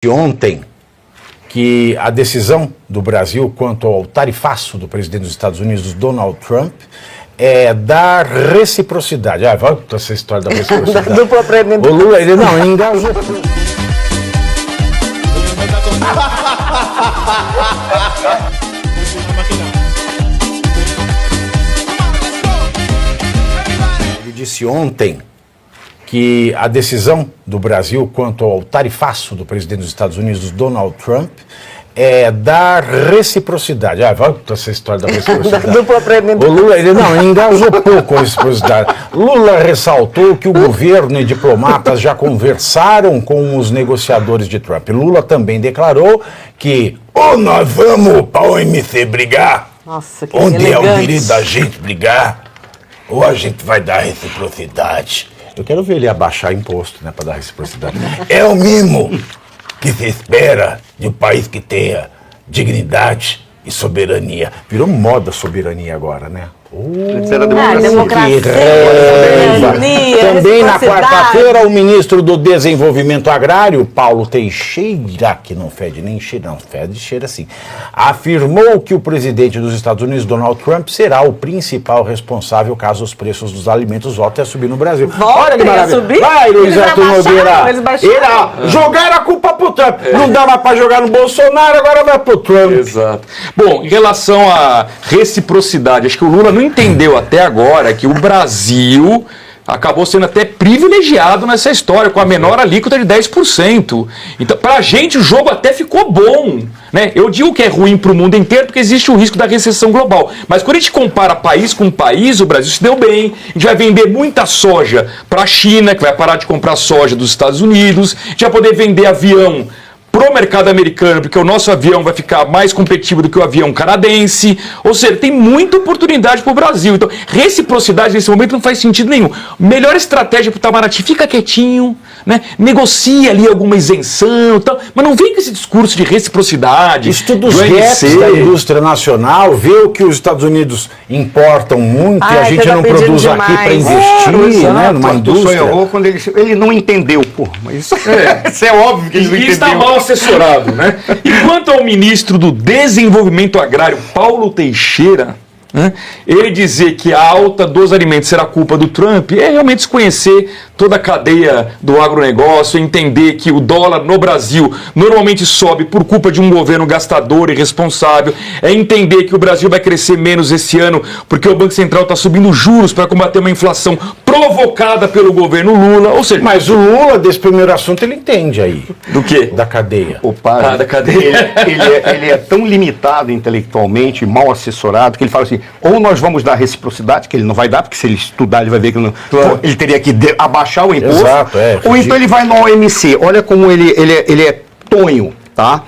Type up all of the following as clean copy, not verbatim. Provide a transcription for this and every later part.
Ontem, que a decisão do Brasil quanto ao tarifaço do presidente dos Estados Unidos, Donald Trump, é dar reciprocidade. Ah, vai com essa história da reciprocidade. Dupla aprendendo. O Lula, ele não, ele engajou. Ele disse ontem que a decisão do Brasil quanto ao tarifaço do presidente dos Estados Unidos, Donald Trump, é dar reciprocidade. Ah, vai com essa história da reciprocidade. Dupla aprendendo. O Lula, ele não, ele engajou pouco a reciprocidade. Lula ressaltou que o governo e diplomatas já conversaram com os negociadores de Trump. Lula também declarou que ou nós vamos para o OMC brigar, Nossa, que onde elegante. é o direito da gente brigar, ou a gente vai dar reciprocidade. Eu quero ver ele abaixar imposto, né, para dar reciprocidade. É o mínimo que se espera de um país que tenha dignidade e soberania. Virou moda soberania agora, né? Democracia, soberania, Também na reciprocidade. quarta-feira, o ministro do Desenvolvimento Agrário, Paulo Teixeira, que não fede nem cheira, não fede cheira assim, afirmou que o presidente dos Estados Unidos, Donald Trump, será o principal responsável caso os preços dos alimentos voltem a subir no Brasil. Olha que maravilha. Subir? Vai, Luiz Eles Arthur abaixaram, Nogueira. eles baixaram. Jogaram a culpa pro Trump. Não dava pra jogar no Bolsonaro, agora vai pro Trump. Exato. Bom, em relação à reciprocidade, acho que o Lula não entendeu até agora que o Brasil acabou sendo até privilegiado nessa história, com a menor alíquota de 10%. Então, pra gente, o jogo até ficou bom, né? Eu digo que é ruim pro mundo inteiro porque existe o risco da recessão global. Mas quando a gente compara país com país, o Brasil se deu bem. A gente vai vender muita soja pra China, que vai parar de comprar soja dos Estados Unidos. A gente vai poder vender avião pro mercado americano, porque o nosso avião vai ficar mais competitivo do que o avião canadense. Ou seja, tem muita oportunidade para o Brasil. Então, reciprocidade nesse momento não faz sentido nenhum. Melhor estratégia para o Itamaraty, fica quietinho, né? Negocia ali alguma isenção e tal, mas não vem com esse discurso de reciprocidade. Estuda os gaps da indústria nacional, vê o que os Estados Unidos importam muito e a gente não produz aqui para investir, né, numa indústria. Quando ele não entendeu, pô, mas isso é óbvio que ele não E entendeu. está mal assessorado, né? E quanto ao ministro do Desenvolvimento Agrário, Paulo Teixeira, né, ele dizer que a alta dos alimentos será culpa do Trump é realmente desconhecer toda a cadeia do agronegócio, entender que o dólar no Brasil normalmente sobe por culpa de um governo gastador e irresponsável, é entender que o Brasil vai crescer menos esse ano porque o Banco Central está subindo juros para combater uma inflação provocada pelo governo Lula, ou seja... Mas o Lula, desse primeiro assunto, ele entende aí. Do quê? Da cadeia. O padre, Da cadeia. ele é tão limitado intelectualmente, mal assessorado, que ele fala assim, ou nós vamos dar reciprocidade, que ele não vai dar, porque se ele estudar ele vai ver que não, ele teria que abaixar o imposto, Exato, ou então ele vai no OMC. Olha como ele é tonho, tá?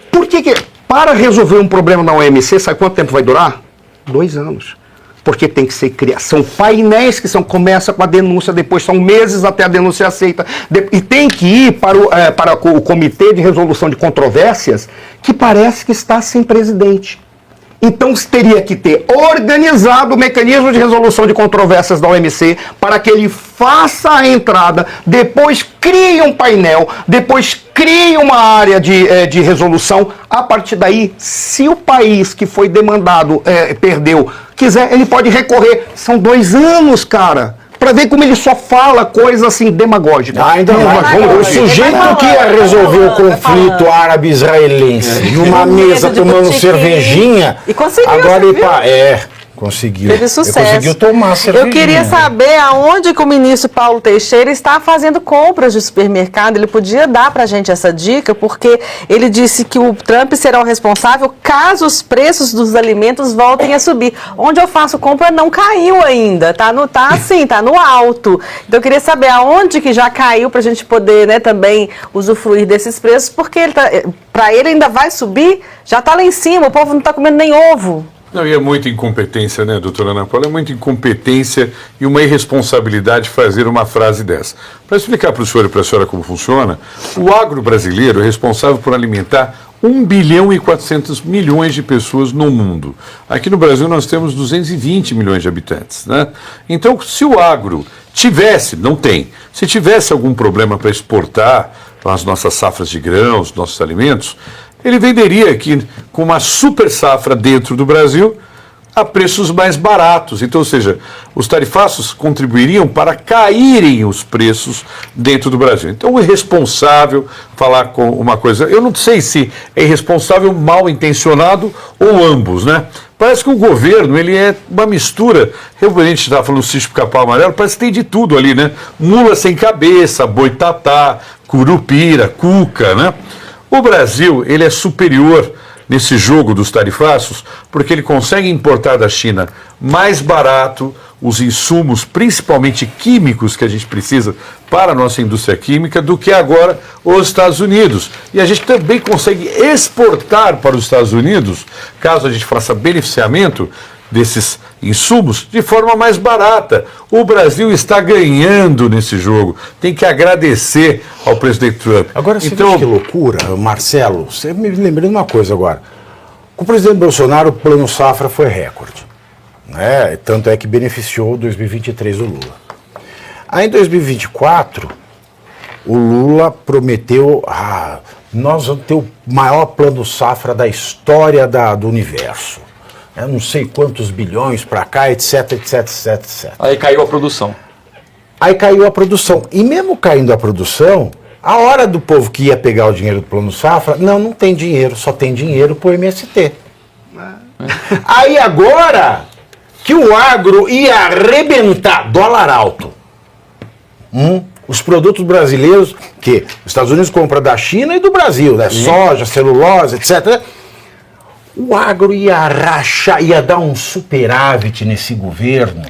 Por que para resolver um problema na OMC, sabe quanto tempo vai durar? 2 anos. Porque tem que ser são painéis que começa com a denúncia, depois são meses até a denúncia aceita, e tem que ir para o Comitê de Resolução de Controvérsias, que parece que está sem presidente. Então teria que ter organizado o mecanismo de resolução de controvérsias da OMC para que ele faça a entrada, depois crie um painel, depois crie uma área de resolução. A partir daí, se o país que foi demandado perdeu, quiser, ele pode recorrer. São 2 anos, cara. Para ver como ele só fala coisa assim demagógica. Ainda não. O sujeito que ia resolver o conflito árabe-israelense numa mesa tomando cervejinha. E conseguiu, agora você ele conseguiu. Teve sucesso. Ele conseguiu tomar cervejinha. Eu queria saber aonde que o ministro Paulo Teixeira está fazendo compras de supermercado. Ele podia dar para a gente essa dica, porque ele disse que o Trump será o responsável caso os preços dos alimentos voltem a subir. Onde eu faço compra não caiu ainda, tá no alto. Então eu queria saber aonde que já caiu para a gente poder, né, também usufruir desses preços, porque para ele ainda vai subir, já está lá em cima, o povo não está comendo nem ovo. Não, e é muita incompetência, né, doutora Ana Paula? É muita incompetência e uma irresponsabilidade fazer uma frase dessa. Para explicar para o senhor e para a senhora como funciona, o agro brasileiro é responsável por alimentar 1 bilhão e 400 milhões de pessoas no mundo. Aqui no Brasil nós temos 220 milhões de habitantes, né? Então, se o agro tivesse, não tem, se tivesse algum problema para exportar, as nossas safras de grãos, nossos alimentos, ele venderia aqui com uma super safra dentro do Brasil a preços mais baratos. Então, ou seja, os tarifaços contribuiriam para caírem os preços dentro do Brasil. Então, é irresponsável falar com uma coisa. Eu não sei se é irresponsável, mal intencionado ou ambos, né? Parece que o governo, ele é uma mistura. A gente estava falando do sítio Pica-Pau Amarelo, parece que tem de tudo ali, né? Mula sem cabeça, boitatá, curupira, cuca, né? O Brasil, ele é superior nesse jogo dos tarifaços, porque ele consegue importar da China mais barato os insumos, principalmente químicos, que a gente precisa para a nossa indústria química, do que agora os Estados Unidos. E a gente também consegue exportar para os Estados Unidos, caso a gente faça beneficiamento desses insumos, de forma mais barata. O Brasil está ganhando nesse jogo. Tem que agradecer ao presidente Trump. Agora, você então, vê que loucura, Marcelo, você me lembrou de uma coisa agora. Com o presidente Bolsonaro, o plano safra foi recorde, né? Tanto é que beneficiou 2023 o Lula. Aí em 2024, o Lula prometeu, nós vamos ter o maior plano safra da história do universo. Eu não sei quantos bilhões para cá, etc, etc, etc, etc. Aí caiu a produção. Aí caiu a produção. E mesmo caindo a produção, a hora do povo que ia pegar o dinheiro do Plano Safra, não tem dinheiro, só tem dinheiro pro MST. Aí agora que o agro ia arrebentar, dólar alto. Os produtos brasileiros, que os Estados Unidos compram da China e do Brasil, né? Soja, celulose, etc. O agro ia rachar, ia dar um superávit nesse governo,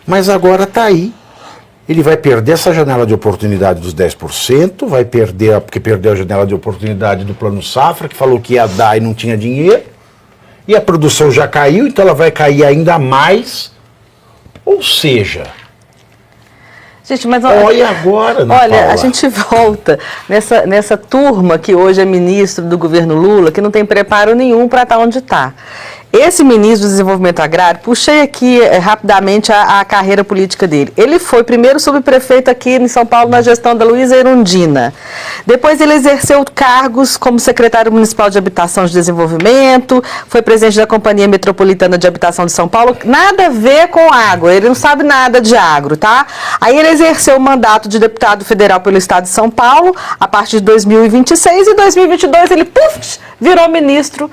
mas agora está aí. Ele vai perder essa janela de oportunidade dos 10%, vai perder, porque perdeu a janela de oportunidade do Plano Safra, que falou que ia dar e não tinha dinheiro, e a produção já caiu, então ela vai cair ainda mais. Ou seja... Gente, mas olha agora, Ana olha, Paula. A gente volta nessa turma que hoje é ministro do governo Lula, que não tem preparo nenhum para estar onde está. Esse ministro do Desenvolvimento Agrário, puxei aqui rapidamente a carreira política dele. Ele foi primeiro subprefeito aqui em São Paulo na gestão da Luísa Erundina. Depois ele exerceu cargos como secretário municipal de Habitação e Desenvolvimento, foi presidente da Companhia Metropolitana de Habitação de São Paulo. Nada a ver com agro, ele não sabe nada de agro, tá? Aí ele exerceu o mandato de deputado federal pelo estado de São Paulo a partir de 2026 e em 2022 ele virou ministro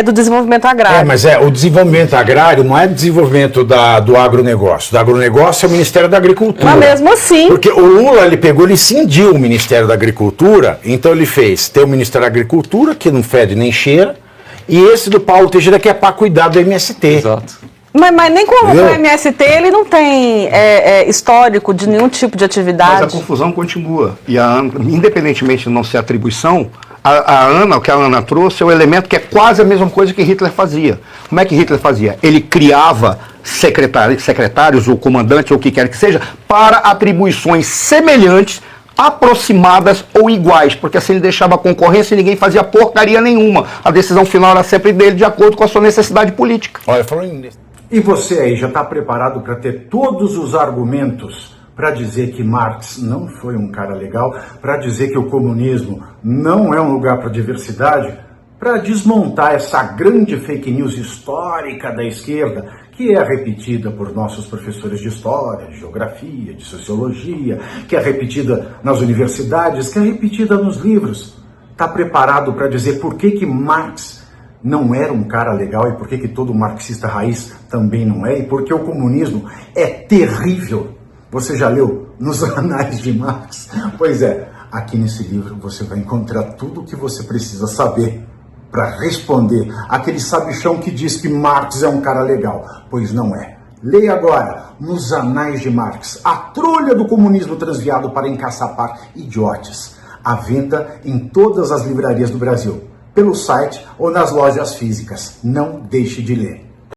do Desenvolvimento Agrário. Mas o desenvolvimento agrário não é desenvolvimento do agronegócio. Do agronegócio é o Ministério da Agricultura. Mas mesmo assim... Porque o Lula, ele cindiu o Ministério da Agricultura, então ele tem o Ministério da Agricultura, que não fede nem cheira, e esse do Paulo Teixeira, que é para cuidar do MST. Exato. Mas nem como o MST, ele não tem histórico de nenhum tipo de atividade. Mas a confusão continua. E independentemente de não ser atribuição, o que a Ana trouxe é o elemento que é quase a mesma coisa que Hitler fazia. Como é que Hitler fazia? Ele criava secretários ou comandantes, ou o que quer que seja, para atribuições semelhantes, aproximadas ou iguais, porque assim ele deixava a concorrência e ninguém fazia porcaria nenhuma. A decisão final era sempre dele, de acordo com a sua necessidade política. Olha, falando nisso. E você aí já está preparado para ter todos os argumentos para dizer que Marx não foi um cara legal, para dizer que o comunismo não é um lugar para diversidade, para desmontar essa grande fake news histórica da esquerda, que é repetida por nossos professores de história, de geografia, de sociologia, que é repetida nas universidades, que é repetida nos livros. Está preparado para dizer por que Marx não era um cara legal e por que todo marxista raiz também não é, e porque o comunismo é terrível. Você já leu nos Anais de Marx? Pois é, aqui nesse livro você vai encontrar tudo o que você precisa saber para responder aquele sabichão que diz que Marx é um cara legal, pois não é. Leia agora, nos Anais de Marx, a trolha do comunismo transviado para encaçapar idiotes. À venda em todas as livrarias do Brasil, pelo site ou nas lojas físicas. Não deixe de ler.